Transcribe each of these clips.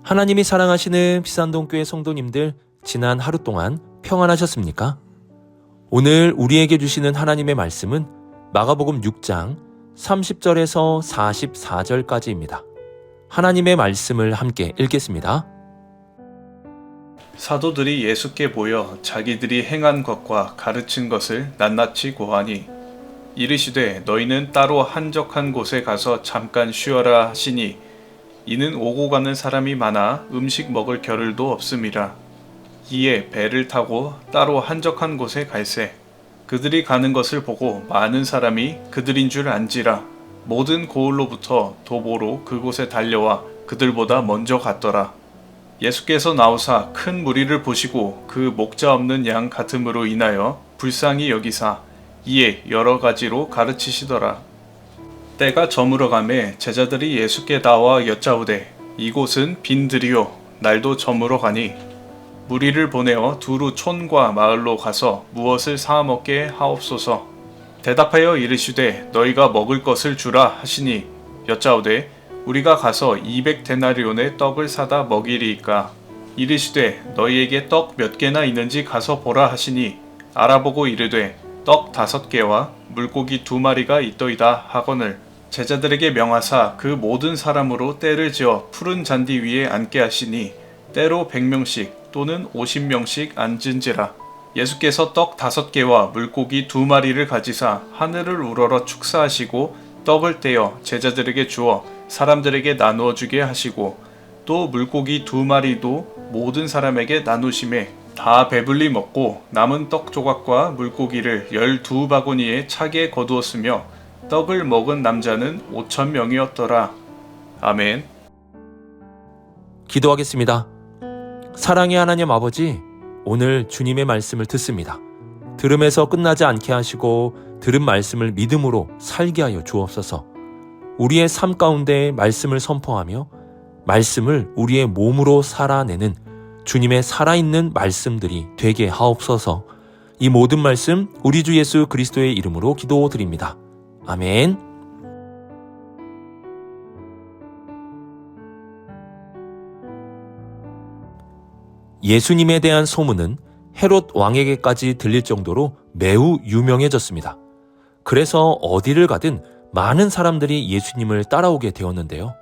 하나님이 사랑하시는 비산동교회 성도님들, 지난 하루 동안 평안하셨습니까? 오늘 우리에게 주시는 하나님의 말씀은 마가복음 6장 30절에서 44절까지입니다. 하나님의 말씀을 함께 읽겠습니다. 사도들이 예수께 모여 자기들이 행한 것과 가르친 것을 낱낱이 고하니 이르시되 너희는 따로 한적한 곳에 가서 잠깐 쉬어라 하시니 이는 오고 가는 사람이 많아 음식 먹을 겨를도 없음이라. 이에 배를 타고 따로 한적한 곳에 갈새 그들이 가는 것을 보고 많은 사람이 그들인 줄 안지라. 모든 고을로부터 도보로 그곳에 달려와 그들보다 먼저 갔더라. 예수께서 나오사 큰 무리를 보시고 그 목자 없는 양 같음으로 인하여 불쌍히 여기사 이에 여러 가지로 가르치시더라. 때가 저물어 가매 제자들이 예수께 나와 여짜오되 이곳은 빈들이요 날도 저물어 가니 무리를 보내어 두루 촌과 마을로 가서 무엇을 사 먹게 하옵소서. 대답하여 이르시되 너희가 먹을 것을 주라 하시니 여짜오되 우리가 가서 200데나리온의 떡을 사다 먹이리이까. 이르시되 너희에게 떡 몇 개나 있는지 가서 보라 하시니 알아보고 이르되 떡 5개와 물고기 2마리가 있더이다 하거늘 제자들에게 명하사 그 모든 사람으로 떼를 지어 푸른 잔디 위에 앉게 하시니 때로 100명씩 또는 50명씩 앉은지라. 예수께서 떡 5개와 물고기 2마리를 가지사 하늘을 우러러 축사하시고 떡을 떼어 제자들에게 주어 사람들에게 나누어 주게 하시고 또 물고기 2마리도 모든 사람에게 나누심에 다 배불리 먹고 남은 떡 조각과 물고기를 12바구니에 차게 거두었으며 떡을 먹은 남자는 5,000명이었더라. 아멘. 기도하겠습니다. 사랑의 하나님 아버지, 오늘 주님의 말씀을 듣습니다. 들음에서 끝나지 않게 하시고 들은 말씀을 믿음으로 살게 하여 주옵소서. 우리의 삶 가운데 말씀을 선포하며 말씀을 우리의 몸으로 살아내는 주님의 살아있는 말씀들이 되게 하옵소서. 이 모든 말씀 우리 주 예수 그리스도의 이름으로 기도드립니다. 아멘. 예수님에 대한 소문은 헤롯 왕에게까지 들릴 정도로 매우 유명해졌습니다. 그래서 어디를 가든 많은 사람들이 예수님을 따라오게 되었는데요.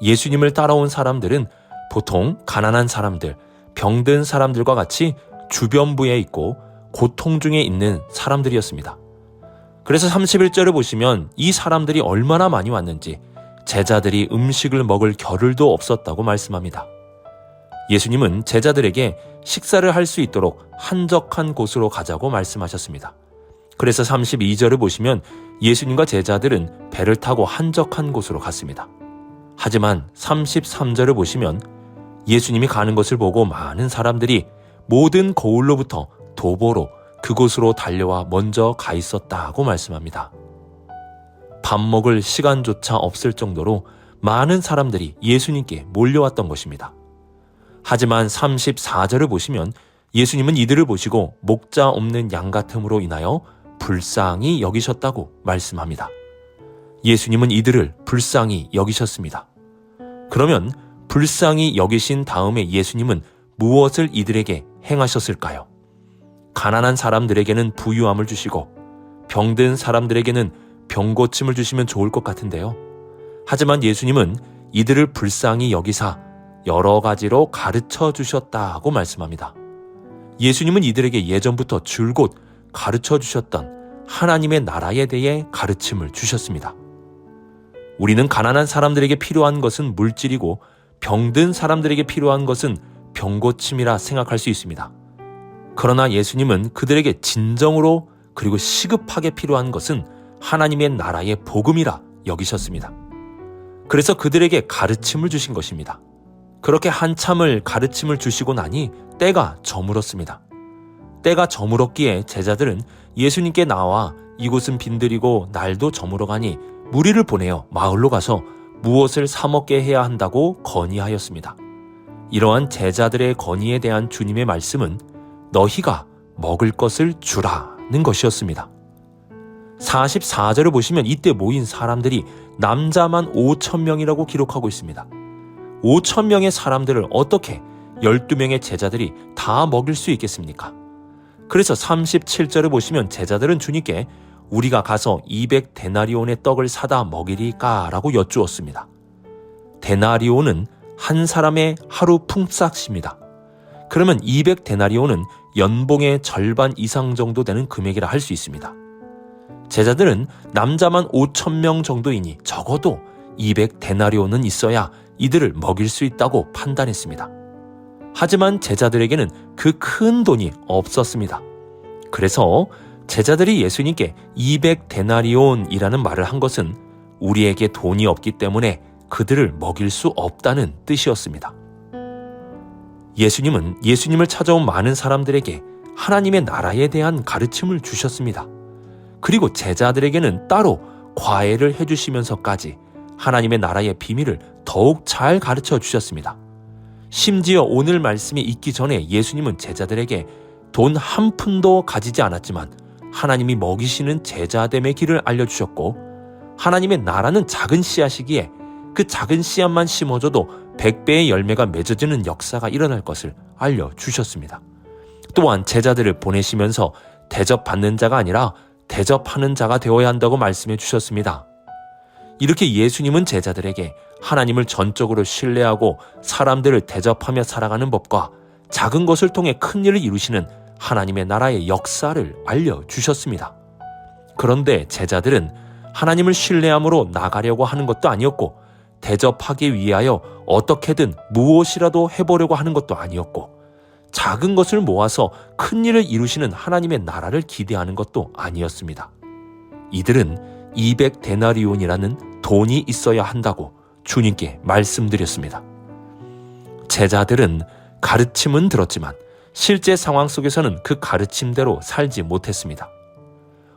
예수님을 따라온 사람들은 보통 가난한 사람들, 병든 사람들과 같이 주변부에 있고 고통 중에 있는 사람들이었습니다. 그래서 31절을 보시면 이 사람들이 얼마나 많이 왔는지 제자들이 음식을 먹을 겨를도 없었다고 말씀합니다. 예수님은 제자들에게 식사를 할 수 있도록 한적한 곳으로 가자고 말씀하셨습니다. 그래서 32절을 보시면 예수님과 제자들은 배를 타고 한적한 곳으로 갔습니다. 하지만 33절을 보시면 예수님이 가는 것을 보고 많은 사람들이 모든 고을로부터 도보로 그곳으로 달려와 먼저 가 있었다고 말씀합니다. 밥 먹을 시간조차 없을 정도로 많은 사람들이 예수님께 몰려왔던 것입니다. 하지만 34절을 보시면 예수님은 이들을 보시고 목자 없는 양 같음으로 인하여 불쌍히 여기셨다고 말씀합니다. 예수님은 이들을 불쌍히 여기셨습니다. 그러면 불쌍히 여기신 다음에 예수님은 무엇을 이들에게 행하셨을까요? 가난한 사람들에게는 부유함을 주시고 병든 사람들에게는 병고침을 주시면 좋을 것 같은데요. 하지만 예수님은 이들을 불쌍히 여기사 여러 가지로 가르쳐 주셨다고 말씀합니다. 예수님은 이들에게 예전부터 줄곧 가르쳐 주셨던 하나님의 나라에 대해 가르침을 주셨습니다. 우리는 가난한 사람들에게 필요한 것은 물질이고 병든 사람들에게 필요한 것은 병고침이라 생각할 수 있습니다. 그러나 예수님은 그들에게 진정으로 그리고 시급하게 필요한 것은 하나님의 나라의 복음이라 여기셨습니다. 그래서 그들에게 가르침을 주신 것입니다. 그렇게 한참을 가르침을 주시고 나니 때가 저물었습니다. 때가 저물었기에 제자들은 예수님께 나와 이곳은 빈들이고 날도 저물어가니 무리를 보내어 마을로 가서 무엇을 사 먹게 해야 한다고 건의하였습니다. 이러한 제자들의 건의에 대한 주님의 말씀은 너희가 먹을 것을 주라는 것이었습니다. 44절을 보시면 이때 모인 사람들이 남자만 5,000명이라고 기록하고 있습니다. 5천 명의 사람들을 어떻게 12명의 제자들이 다 먹일 수 있겠습니까? 그래서 37절을 보시면 제자들은 주님께 우리가 가서 200데나리온의 떡을 사다 먹이리까? 라고 여쭈었습니다. 데나리온은 한 사람의 하루 품삯입니다. 그러면 200데나리온은 연봉의 절반 이상 정도 되는 금액이라 할 수 있습니다. 제자들은 남자만 5,000명 정도이니 적어도 200데나리온은 있어야 이들을 먹일 수 있다고 판단했습니다. 하지만 제자들에게는 그 큰 돈이 없었습니다. 그래서 제자들이 예수님께 200데나리온이라는 말을 한 것은 우리에게 돈이 없기 때문에 그들을 먹일 수 없다는 뜻이었습니다. 예수님은 예수님을 찾아온 많은 사람들에게 하나님의 나라에 대한 가르침을 주셨습니다. 그리고 제자들에게는 따로 과외를 해주시면서까지 하나님의 나라의 비밀을 더욱 잘 가르쳐 주셨습니다. 심지어 오늘 말씀이 있기 전에 예수님은 제자들에게 돈 한 푼도 가지지 않았지만 하나님이 먹이시는 제자됨의 길을 알려주셨고, 하나님의 나라는 작은 씨앗이기에 그 작은 씨앗만 심어줘도 100배의 열매가 맺어지는 역사가 일어날 것을 알려주셨습니다. 또한 제자들을 보내시면서 대접받는 자가 아니라 대접하는 자가 되어야 한다고 말씀해 주셨습니다. 이렇게 예수님은 제자들에게 하나님을 전적으로 신뢰하고 사람들을 대접하며 살아가는 법과 작은 것을 통해 큰 일을 이루시는 하나님의 나라의 역사를 알려주셨습니다. 그런데 제자들은 하나님을 신뢰함으로 나가려고 하는 것도 아니었고, 대접하기 위하여 어떻게든 무엇이라도 해보려고 하는 것도 아니었고, 작은 것을 모아서 큰 일을 이루시는 하나님의 나라를 기대하는 것도 아니었습니다. 이들은 200데나리온이라는 돈이 있어야 한다고 주님께 말씀드렸습니다. 제자들은 가르침은 들었지만 실제 상황 속에서는 그 가르침대로 살지 못했습니다.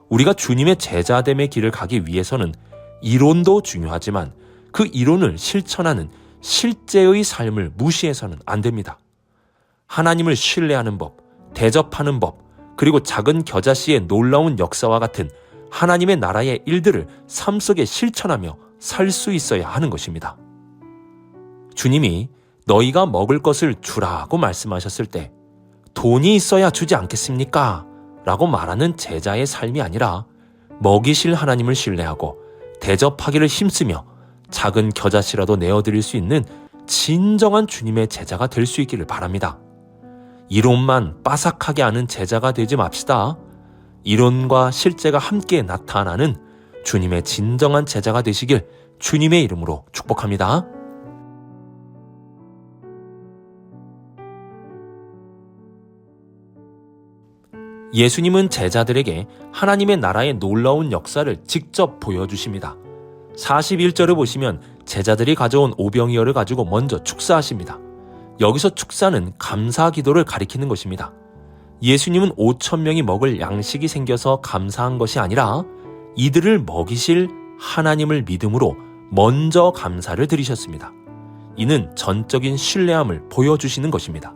우리가 주님의 제자됨의 길을 가기 위해서는 이론도 중요하지만 그 이론을 실천하는 실제의 삶을 무시해서는 안 됩니다. 하나님을 신뢰하는 법, 대접하는 법, 그리고 작은 겨자씨의 놀라운 역사와 같은 하나님의 나라의 일들을 삶 속에 실천하며 살 수 있어야 하는 것입니다. 주님이 너희가 먹을 것을 주라고 말씀하셨을 때 돈이 있어야 주지 않겠습니까? 라고 말하는 제자의 삶이 아니라 먹이실 하나님을 신뢰하고 대접하기를 힘쓰며 작은 겨자씨라도 내어드릴 수 있는 진정한 주님의 제자가 될 수 있기를 바랍니다. 이론만 빠삭하게 아는 제자가 되지 맙시다. 이론과 실제가 함께 나타나는 주님의 진정한 제자가 되시길 주님의 이름으로 축복합니다. 예수님은 제자들에게 하나님의 나라의 놀라운 역사를 직접 보여주십니다. 41절을 보시면 제자들이 가져온 오병이어를 가지고 먼저 축사하십니다. 여기서 축사는 감사 기도를 가리키는 것입니다. 예수님은 5,000명이 먹을 양식이 생겨서 감사한 것이 아니라 이들을 먹이실 하나님을 믿음으로 먼저 감사를 드리셨습니다. 이는 전적인 신뢰함을 보여주시는 것입니다.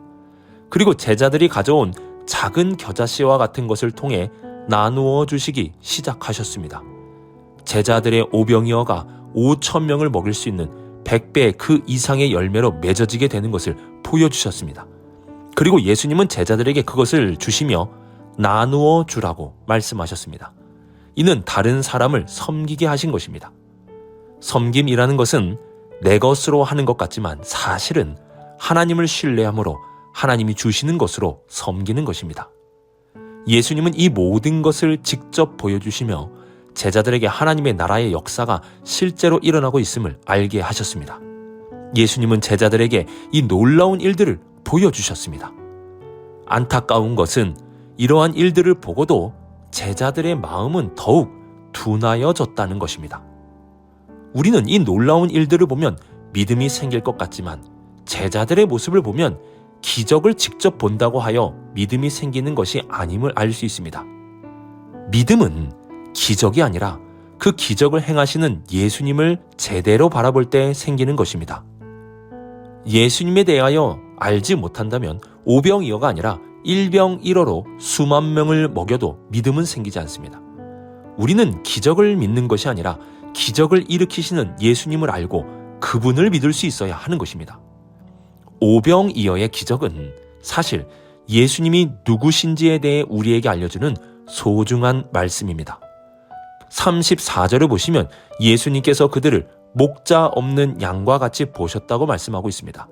그리고 제자들이 가져온 작은 겨자씨와 같은 것을 통해 나누어 주시기 시작하셨습니다. 제자들의 오병이어가 5,000명을 먹일 수 있는 100배 그 이상의 열매로 맺어지게 되는 것을 보여주셨습니다. 그리고 예수님은 제자들에게 그것을 주시며 나누어 주라고 말씀하셨습니다. 이는 다른 사람을 섬기게 하신 것입니다. 섬김이라는 것은 내 것으로 하는 것 같지만 사실은 하나님을 신뢰함으로 하나님이 주시는 것으로 섬기는 것입니다. 예수님은 이 모든 것을 직접 보여주시며 제자들에게 하나님의 나라의 역사가 실제로 일어나고 있음을 알게 하셨습니다. 예수님은 제자들에게 이 놀라운 일들을 보여주셨습니다. 안타까운 것은 이러한 일들을 보고도 제자들의 마음은 더욱 둔하여졌다는 것입니다. 우리는 이 놀라운 일들을 보면 믿음이 생길 것 같지만 제자들의 모습을 보면 기적을 직접 본다고 하여 믿음이 생기는 것이 아님을 알 수 있습니다. 믿음은 기적이 아니라 그 기적을 행하시는 예수님을 제대로 바라볼 때 생기는 것입니다. 예수님에 대하여 알지 못한다면 오병이어가 아니라 일병일어로 수만 명을 먹여도 믿음은 생기지 않습니다. 우리는 기적을 믿는 것이 아니라 기적을 일으키시는 예수님을 알고 그분을 믿을 수 있어야 하는 것입니다. 오병이어의 기적은 사실 예수님이 누구신지에 대해 우리에게 알려주는 소중한 말씀입니다. 34절을 보시면 예수님께서 그들을 목자 없는 양과 같이 보셨다고 말씀하고 있습니다.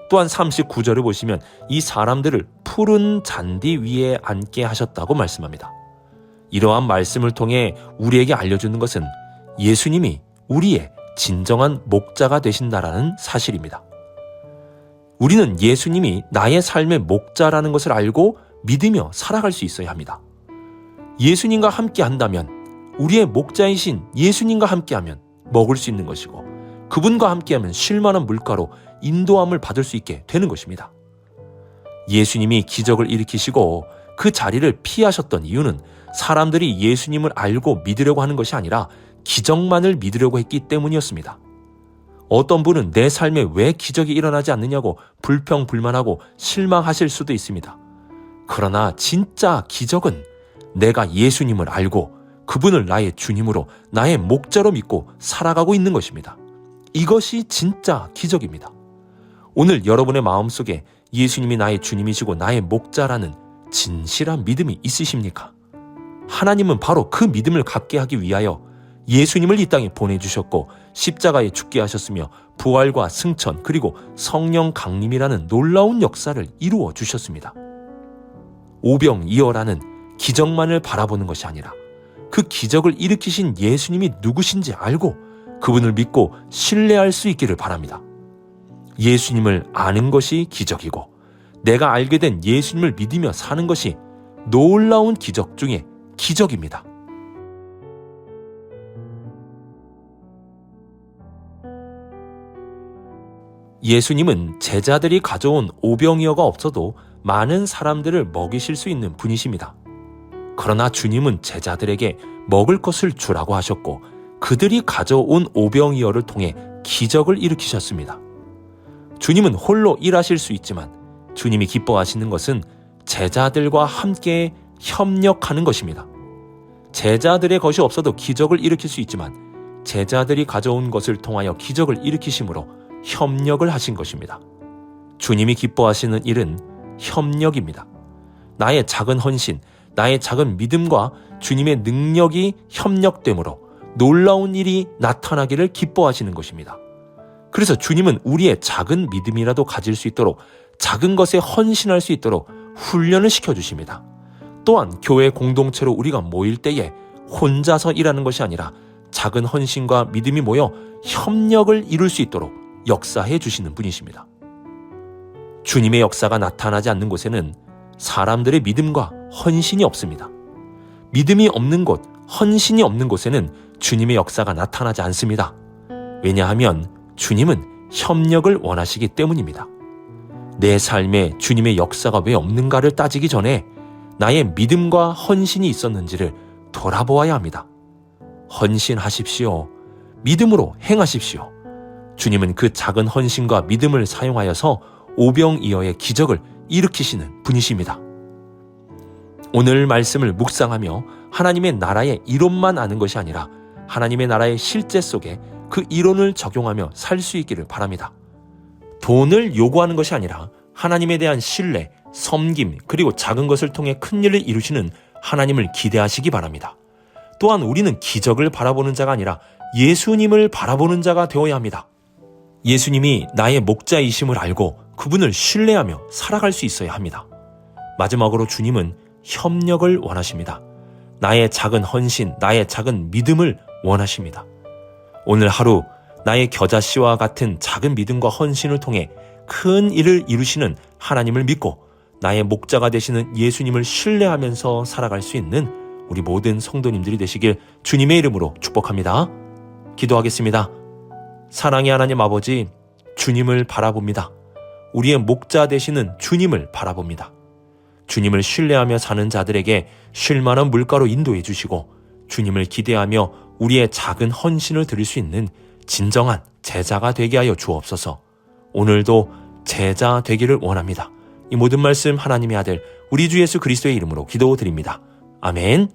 또한 39절을 보시면 이 사람들을 푸른 잔디 위에 앉게 하셨다고 말씀합니다. 이러한 말씀을 통해 우리에게 알려주는 것은 예수님이 우리의 진정한 목자가 되신다라는 사실입니다. 우리는 예수님이 나의 삶의 목자라는 것을 알고 믿으며 살아갈 수 있어야 합니다. 예수님과 함께 한다면, 우리의 목자이신 예수님과 함께하면 먹을 수 있는 것이고, 그분과 함께하면 쉴만한 물가로 인도함을 받을 수 있게 되는 것입니다. 예수님이 기적을 일으키시고 그 자리를 피하셨던 이유는 사람들이 예수님을 알고 믿으려고 하는 것이 아니라 기적만을 믿으려고 했기 때문이었습니다. 어떤 분은 내 삶에 왜 기적이 일어나지 않느냐고 불평불만하고 실망하실 수도 있습니다. 그러나 진짜 기적은 내가 예수님을 알고 그분을 나의 주님으로, 나의 목자로 믿고 살아가고 있는 것입니다. 이것이 진짜 기적입니다. 오늘 여러분의 마음속에 예수님이 나의 주님이시고 나의 목자라는 진실한 믿음이 있으십니까? 하나님은 바로 그 믿음을 갖게 하기 위하여 예수님을 이 땅에 보내주셨고 십자가에 죽게 하셨으며 부활과 승천 그리고 성령 강림이라는 놀라운 역사를 이루어 주셨습니다. 오병이어라는 기적만을 바라보는 것이 아니라 그 기적을 일으키신 예수님이 누구신지 알고 그분을 믿고 신뢰할 수 있기를 바랍니다. 예수님을 아는 것이 기적이고 내가 알게 된 예수님을 믿으며 사는 것이 놀라운 기적 중에 기적입니다. 예수님은 제자들이 가져온 오병이어가 없어도 많은 사람들을 먹이실 수 있는 분이십니다. 그러나 주님은 제자들에게 먹을 것을 주라고 하셨고 그들이 가져온 오병이어를 통해 기적을 일으키셨습니다. 주님은 홀로 일하실 수 있지만 주님이 기뻐하시는 것은 제자들과 함께 협력하는 것입니다. 제자들의 것이 없어도 기적을 일으킬 수 있지만 제자들이 가져온 것을 통하여 기적을 일으키심으로 협력을 하신 것입니다. 주님이 기뻐하시는 일은 협력입니다. 나의 작은 헌신, 나의 작은 믿음과 주님의 능력이 협력되므로 놀라운 일이 나타나기를 기뻐하시는 것입니다. 그래서 주님은 우리의 작은 믿음이라도 가질 수 있도록 작은 것에 헌신할 수 있도록 훈련을 시켜주십니다. 또한 교회 공동체로 우리가 모일 때에 혼자서 일하는 것이 아니라 작은 헌신과 믿음이 모여 협력을 이룰 수 있도록 역사해 주시는 분이십니다. 주님의 역사가 나타나지 않는 곳에는 사람들의 믿음과 헌신이 없습니다. 믿음이 없는 곳, 헌신이 없는 곳에는 주님의 역사가 나타나지 않습니다. 왜냐하면 주님은 협력을 원하시기 때문입니다. 내 삶에 주님의 역사가 왜 없는가를 따지기 전에 나의 믿음과 헌신이 있었는지를 돌아보아야 합니다. 헌신하십시오. 믿음으로 행하십시오. 주님은 그 작은 헌신과 믿음을 사용하여서 오병이어의 기적을 일으키시는 분이십니다. 오늘 말씀을 묵상하며 하나님의 나라의 이론만 아는 것이 아니라 하나님의 나라의 실제 속에 그 이론을 적용하며 살 수 있기를 바랍니다. 돈을 요구하는 것이 아니라 하나님에 대한 신뢰, 섬김 그리고 작은 것을 통해 큰 일을 이루시는 하나님을 기대하시기 바랍니다. 또한 우리는 기적을 바라보는 자가 아니라 예수님을 바라보는 자가 되어야 합니다. 예수님이 나의 목자이심을 알고 그분을 신뢰하며 살아갈 수 있어야 합니다. 마지막으로 주님은 협력을 원하십니다. 나의 작은 헌신, 나의 작은 믿음을 원하십니다. 오늘 하루 나의 겨자씨와 같은 작은 믿음과 헌신을 통해 큰 일을 이루시는 하나님을 믿고 나의 목자가 되시는 예수님을 신뢰하면서 살아갈 수 있는 우리 모든 성도님들이 되시길 주님의 이름으로 축복합니다. 기도하겠습니다. 사랑의 하나님 아버지, 주님을 바라봅니다. 우리의 목자 되시는 주님을 바라봅니다. 주님을 신뢰하며 사는 자들에게 쉴만한 물가로 인도해 주시고 주님을 기대하며 우리의 작은 헌신을 드릴 수 있는 진정한 제자가 되게 하여 주옵소서. 오늘도 제자 되기를 원합니다. 이 모든 말씀 하나님의 아들 우리 주 예수 그리스도의 이름으로 기도드립니다. 아멘.